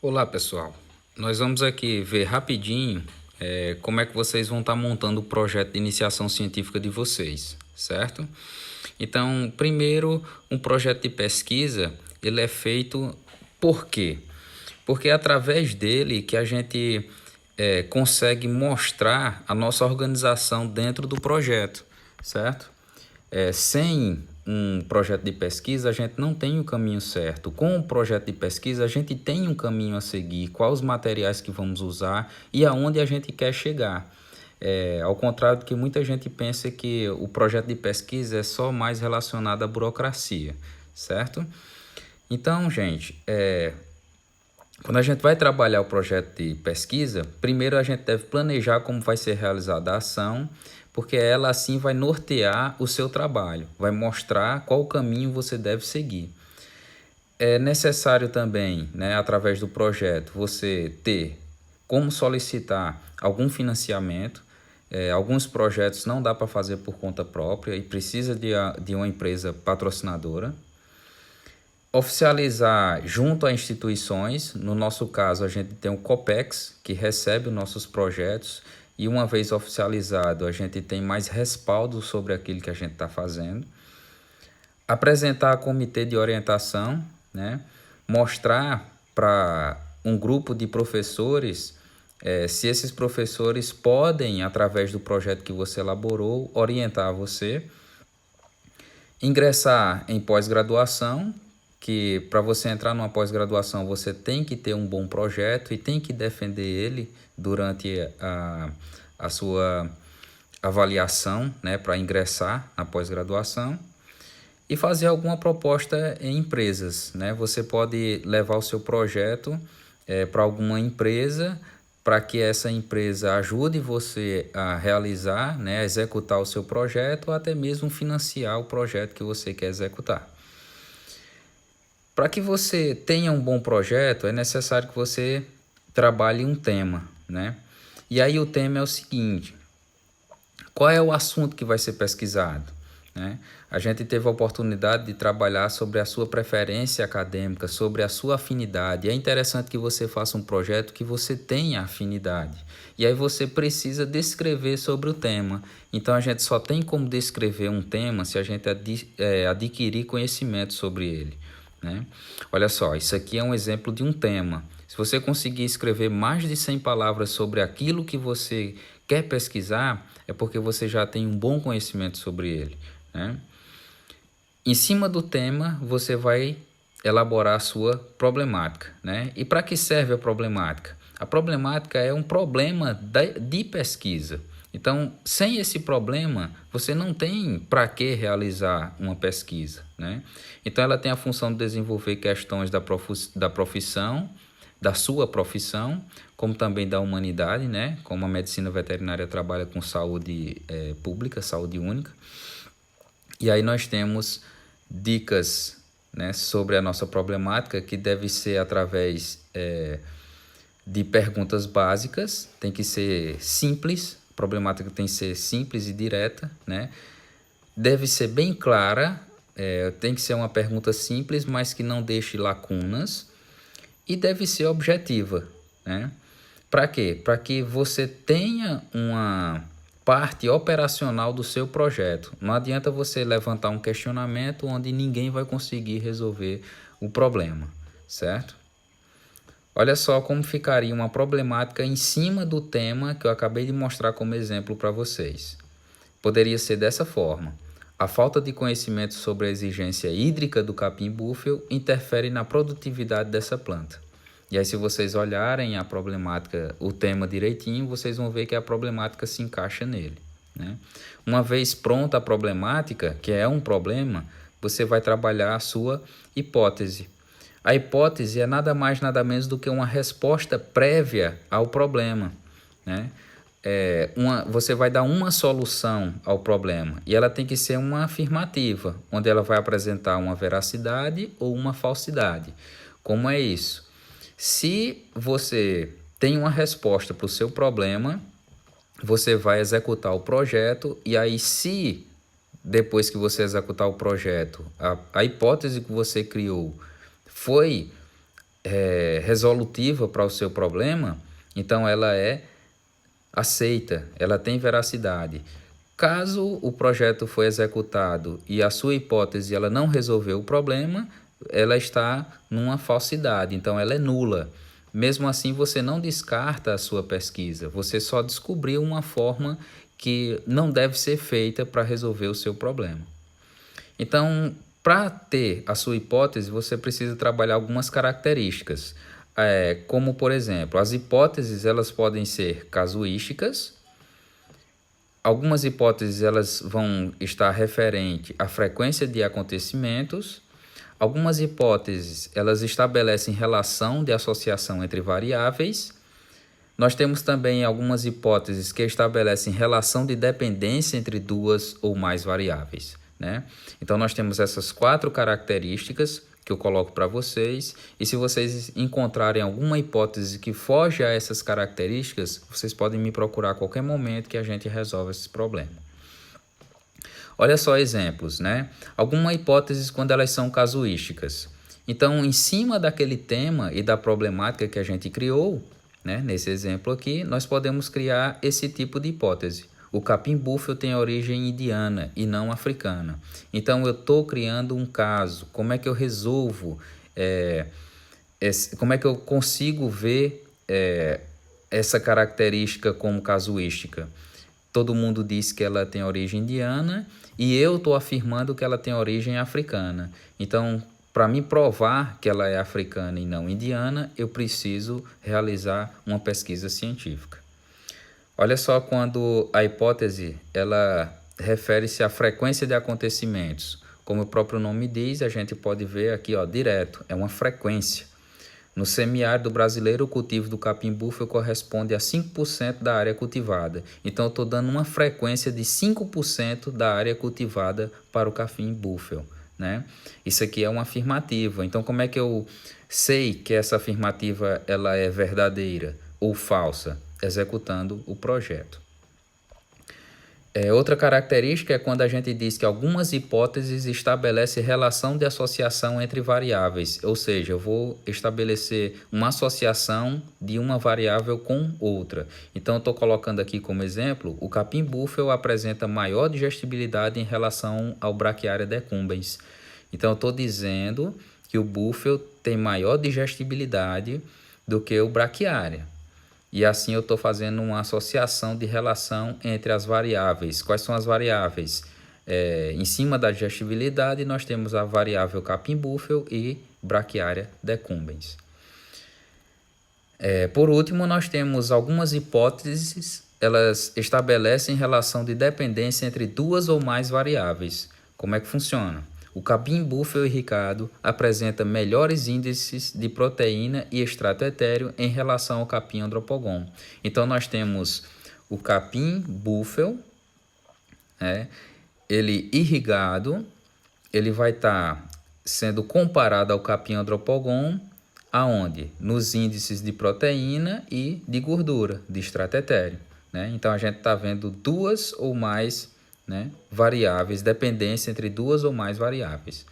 Olá pessoal, nós vamos aqui ver rapidinho como é que vocês vão estar montando o projeto de iniciação científica de vocês, certo? Então, primeiro, um projeto de pesquisa, ele é feito por quê? Porque é através dele que a gente consegue mostrar a nossa organização dentro do projeto, certo? Sem um projeto de pesquisa, a gente não tem o caminho certo. Com o projeto de pesquisa, a gente tem um caminho a seguir, quais os materiais que vamos usar e aonde a gente quer chegar. Ao contrário do que muita gente pensa que o projeto de pesquisa é só mais relacionado à burocracia, certo? Então, gente, quando a gente vai trabalhar o projeto de pesquisa, primeiro a gente deve planejar como vai ser realizada a ação, porque ela assim vai nortear o seu trabalho, vai mostrar qual caminho você deve seguir. É necessário também, né, através do projeto, você ter como solicitar algum financiamento. Alguns projetos não dá para fazer por conta própria e precisa de uma empresa patrocinadora. Oficializar junto a instituições, no nosso caso a gente tem o COPEX, que recebe os nossos projetos, e uma vez oficializado a gente tem mais respaldo sobre aquilo que a gente está fazendo. Apresentar a comitê de orientação, né? Mostrar para um grupo de professores se esses professores podem, através do projeto que você elaborou, orientar você. Ingressar em pós-graduação, que para você entrar numa pós-graduação você tem que ter um bom projeto e tem que defender ele durante a sua avaliação, né, para ingressar na pós-graduação. E fazer alguma proposta em empresas, né? Você pode levar o seu projeto para alguma empresa, para que essa empresa ajude você a realizar, né, a executar o seu projeto ou até mesmo financiar o projeto que você quer executar. Para que você tenha um bom projeto, é necessário que você trabalhe um tema, né? E aí o tema é o seguinte: qual é o assunto que vai ser pesquisado, né? A gente teve a oportunidade de trabalhar sobre a sua preferência acadêmica, sobre a sua afinidade. É interessante que você faça um projeto que você tenha afinidade. E aí você precisa descrever sobre o tema. Então a gente só tem como descrever um tema se a gente adquirir conhecimento sobre ele, né? Olha só, isso aqui é um exemplo de um tema. Se você conseguir escrever mais de 100 palavras sobre aquilo que você quer pesquisar, é porque você já tem um bom conhecimento sobre ele, né? Em cima do tema, você vai elaborar a sua problemática, né? E para que serve a problemática? A problemática é um problema de pesquisa. Então, sem esse problema, você não tem para que realizar uma pesquisa, né? Então, ela tem a função de desenvolver questões da profissão, da sua profissão, como também da humanidade, né? Como a medicina veterinária trabalha com saúde pública, saúde única. E aí nós temos dicas, né, sobre a nossa problemática, que deve ser através de perguntas básicas, tem que ser simples, a problemática tem que ser simples e direta, né? Deve ser bem clara, tem que ser uma pergunta simples, mas que não deixe lacunas, e deve ser objetiva, né? Para quê? Para que você tenha uma parte operacional do seu projeto. Não adianta você levantar um questionamento onde ninguém vai conseguir resolver o problema, certo? Olha só como ficaria uma problemática em cima do tema que eu acabei de mostrar como exemplo para vocês. Poderia ser dessa forma: a falta de conhecimento sobre a exigência hídrica do capim-búfio interfere na produtividade dessa planta. E aí, se vocês olharem a problemática, o tema direitinho, vocês vão ver que a problemática se encaixa nele, né? Uma vez pronta a problemática, que é um problema, você vai trabalhar a sua hipótese. A hipótese é nada mais, nada menos do que uma resposta prévia ao problema, né? Você vai dar uma solução ao problema e ela tem que ser uma afirmativa, onde ela vai apresentar uma veracidade ou uma falsidade. Como é isso? Se você tem uma resposta para o seu problema, você vai executar o projeto e aí, se depois que você executar o projeto, a hipótese que você criou foi resolutiva para o seu problema, então ela é aceita, ela tem veracidade. Caso o projeto foi executado e a sua hipótese ela não resolveu o problema, ela está numa falsidade, então ela é nula. Mesmo assim, você não descarta a sua pesquisa, você só descobriu uma forma que não deve ser feita para resolver o seu problema. Então, para ter a sua hipótese, você precisa trabalhar algumas características, como, por exemplo, as hipóteses elas podem ser casuísticas. Algumas hipóteses elas vão estar referente à frequência de acontecimentos. Algumas hipóteses elas estabelecem relação de associação entre variáveis. Nós temos também algumas hipóteses que estabelecem relação de dependência entre duas ou mais variáveis, né? Então nós temos essas 4 características que eu coloco para vocês, e se vocês encontrarem alguma hipótese que foge a essas características, vocês podem me procurar a qualquer momento que a gente resolve esse problema. Olha só exemplos, né? Algumas hipóteses quando elas são casuísticas. Então, em cima daquele tema e da problemática que a gente criou, né, nesse exemplo aqui, nós podemos criar esse tipo de hipótese. O capim-búfalo tem origem indiana e não africana. Então, eu estou criando um caso. Como é que eu resolvo? Como é que eu consigo ver essa característica como casuística? Todo mundo diz que ela tem origem indiana e eu estou afirmando que ela tem origem africana. Então, para me provar que ela é africana e não indiana, eu preciso realizar uma pesquisa científica. Olha só, quando a hipótese ela refere-se à frequência de acontecimentos. Como o próprio nome diz, a gente pode ver aqui, ó, direto, é uma frequência. No semiárido brasileiro, o cultivo do capim-búfalo corresponde a 5% da área cultivada. Então, eu estou dando uma frequência de 5% da área cultivada para o capim-búfalo, né? Isso aqui é uma afirmativa. Então, como é que eu sei que essa afirmativa ela é verdadeira ou falsa? Executando o projeto. Outra característica é quando a gente diz que algumas hipóteses estabelecem relação de associação entre variáveis, ou seja, eu vou estabelecer uma associação de uma variável com outra. Então, eu estou colocando aqui como exemplo, o capim-búfalo apresenta maior digestibilidade em relação ao Brachiaria decumbens. Então, eu estou dizendo que o búfalo tem maior digestibilidade do que o Brachiaria. E assim eu estou fazendo uma associação de relação entre as variáveis. Quais são as variáveis? Em cima da digestibilidade, nós temos a variável capim-búfalo e Brachiaria decumbens. Por último, nós temos algumas hipóteses, elas estabelecem relação de dependência entre duas ou mais variáveis. Como é que funciona? O capim-búfalo irrigado apresenta melhores índices de proteína e extrato etéreo em relação ao capim andropogon. Então, nós temos o capim-búfalo, ele irrigado, ele vai estar sendo comparado ao capim andropogon, aonde? Nos índices de proteína e de gordura, de extrato etéreo, né? Então, a gente está vendo duas ou mais, né, variáveis, dependência entre duas ou mais variáveis.